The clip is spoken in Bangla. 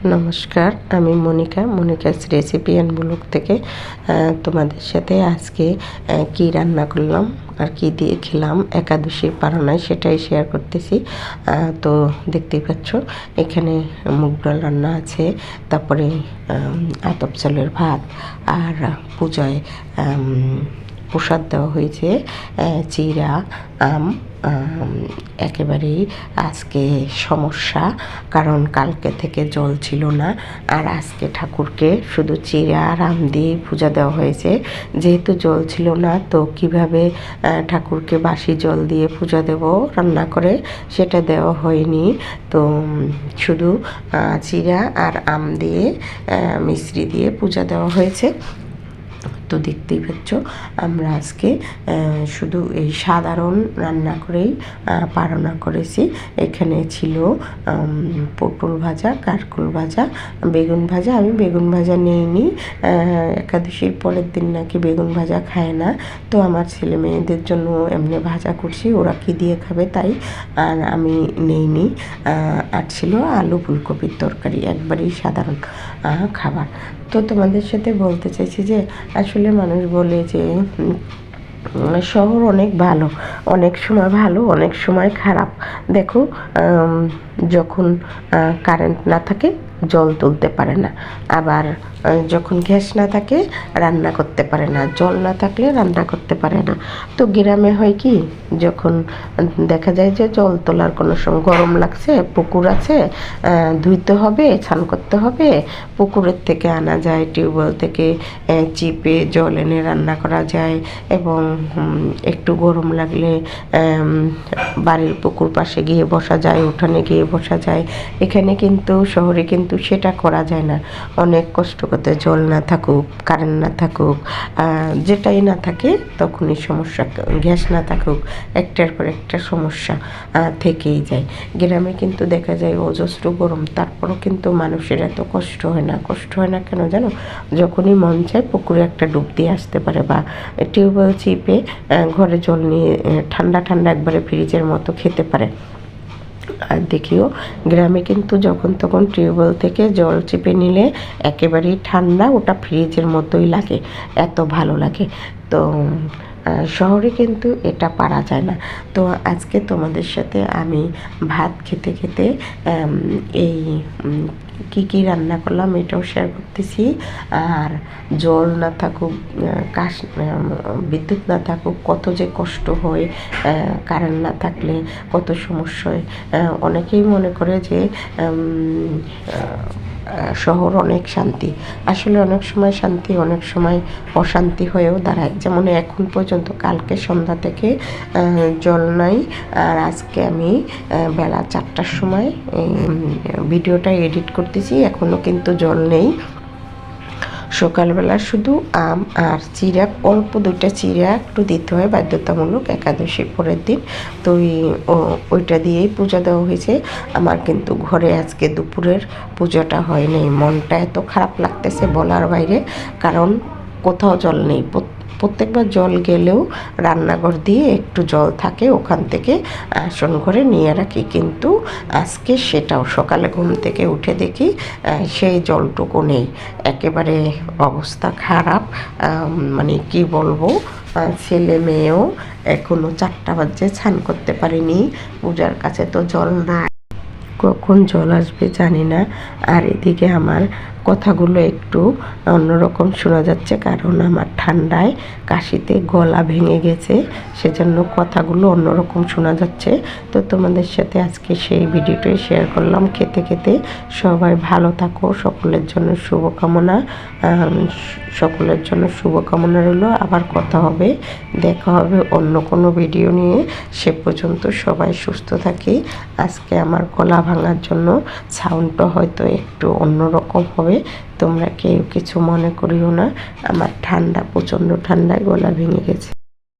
নমস্কার, আমি মনিকাস রেসিপি অ্যান্ড ব্লগ থেকে তোমাদের সাথে আজকে কি রান্না করলাম আর কি দিয়ে খেলাম একাদশীর পারনায় সেটাই শেয়ার করতেছি। তো দেখতেই পাচ্ছ এখানে মুগ ডাল রান্না আছে, তারপরে আতপ চালের ভাত, আর পূজায় প্রসাদ দেওয়া হয়েছে চিড়া, আম। একেবারেই আজকে সমস্যা, কারণ কালকে থেকে জল ছিল না, আর আজকে ঠাকুরকে শুধু চিড়া আর আম দিয়ে পূজা দেওয়া হয়েছে। যেহেতু জল ছিল না, তো কিভাবে ঠাকুরকে বাসি জল দিয়ে পূজা দেব রান্না করে, সেটা দেওয়া হয়নি। তো শুধু চিড়া আর আম দিয়ে মিশ্রি দিয়ে পূজা দেওয়া হয়েছে। তো দেখতেই পাচ্ছ আমরা আজকে শুধু এই সাধারণ রান্না করেই পারনা করেছি। এখানে ছিল পটল ভাজা, কারকোল ভাজা, বেগুন ভাজা। আমি বেগুন ভাজা নিইনি, একাদশীর পরের দিন নাকি বেগুন ভাজা খায় না, তো আমার ছেলে মেয়েদের জন্য এমনি ভাজা করছি, ওরা কী দিয়ে খাবে তাই, আর আমি নেইনি। আর ছিল আলু ফুলকপির তরকারি, একবারেই সাধারণ খাবার। তো তোমাদের সাথে বলতে চাইছি যে আসলে মানুষ বলে যে শহর অনেক ভালো, অনেক সময় ভালো, অনেক সময় খারাপ। দেখো, যখন কারেন্ট না থাকে জল তুলতে পারে না, আবার যখন গ্যাস না থাকে রান্না করতে পারে না, জল না থাকলে রান্না করতে পারে না। তো গ্রামে হয় কি, যখন দেখা যায় যে জল তোলার কোনো সময় গরম লাগছে, পুকুর আছে, ধুইতে হবে, স্নান করতে হবে, পুকুরের থেকে আনা যায়, টিউবওয়েল থেকে চিপে জল এনে রান্না করা যায়, এবং একটু গরম লাগলে বাড়ির পুকুর পাশে গিয়ে বসা যায়, উঠানে গিয়ে বসা যায়। এখানে কিন্তু শহরে কিন্তু সেটা করা যায় না, অনেক কষ্ট করতে, জল না থাকুক, কারেন্ট না থাকুক, যেটাই না থাকে তখনই সমস্যা, গ্যাস না থাকুক, একটার পর একটা সমস্যা থেকেই যায়। গ্রামে কিন্তু দেখা যায় অজস্র গরম, তারপরও কিন্তু মানুষের এত কষ্ট হয় না। কষ্ট হয় না কেন জানো? যখনই মন চায় পুকুরে একটা ডুব দিয়ে আসতে পারে, বা টিউবওয়েল চিপে ঘরে জল নিয়ে ঠান্ডা ঠান্ডা একবারে ফ্রিজের মতো খেতে পারে। আর দেখিও, গ্রামে কিন্তু যখন তখন টিউবওয়েল থেকে জল চেপে নিলে একেবারেই ঠান্ডা, ওটা ফ্রিজের মতোই লাগে, এত ভালো লাগে। তো শহরে কিন্তু এটা পারা যায় না। তো আজকে তোমাদের সাথে আমি ভাত খেতে খেতে এই কী রান্না করলাম এটাও শেয়ার করতেছি। আর জল না থাকুক, বিদ্যুৎ না থাকুক, কত যে কষ্ট হয়, কারেন্ট না থাকলে কত সমস্যা হয়। অনেকেই মনে করে যে শহর অনেক শান্তি, আসলে অনেক সময় শান্তি, অনেক সময় অশান্তি হয়েও দাঁড়ায়। যেমন এখন পর্যন্ত কালকে সন্ধ্যা থেকে জল নাই, আর আজকে আমি বেলা 4টার সময় ভিডিওটা এডিট করতেছি, এখনও কিন্তু জল নেই। সকালবেলা শুধু আম আর চিড়া, অল্প 2টা চিড়া একটু দিতে হয় বাধ্যতামূলক একাদশীর পরের দিন, তো ওইটা দিয়েই পূজা দেওয়া হয়েছে। আমার কিন্তু ঘরে আজকে দুপুরের পূজাটা হয়নি, মনটা এত খারাপ লাগতেছে বলার বাইরে, কারণ কোথাও জল নেই। প্রত্যেকবার জল গেলেও রান্নাঘর দিয়ে একটু জল থাকে, ওখান থেকে আসন ঘরে নিয়ে রাখি, কিন্তু আজকে সেটাও সকালে ঘুম থেকে উঠে দেখি সেই জলটুকু নেই। একেবারে অবস্থা খারাপ, মানে কি বলবো, ছেলে মেয়েও এখনও 4টা বাজে স্নান করতে পারিনি, পূজার কাছে তো জল না, কখন জল আসবে জানি না। আর এদিকে আমার কথাগুলো একটু অন্যরকম শোনা যাচ্ছে, কারণ আমার ঠান্ডায় কাশিতে গলা ভেঙে গেছে, সেজন্য কথাগুলো অন্যরকম শোনা যাচ্ছে। তো তোমাদের সাথে আজকে সেই ভিডিওটাই শেয়ার করলাম খেতে খেতে। সবাই ভালো থাকো, সকলের জন্য শুভকামনা, সকলের জন্য শুভকামনা রইল। আবার কথা হবে, দেখা হবে অন্য কোনো ভিডিও নিয়ে। সে পর্যন্ত সবাই সুস্থ থাকি। আজকে আমার গলা ভাঙার জন্য সাউন্ডটা হয়তো একটু অন্যরকম হবে, তোমরা কেউ কিছু মনে করিও না। আমার ঠান্ডা, প্রচণ্ড ঠান্ডায় গলা ভেঙে গেছে।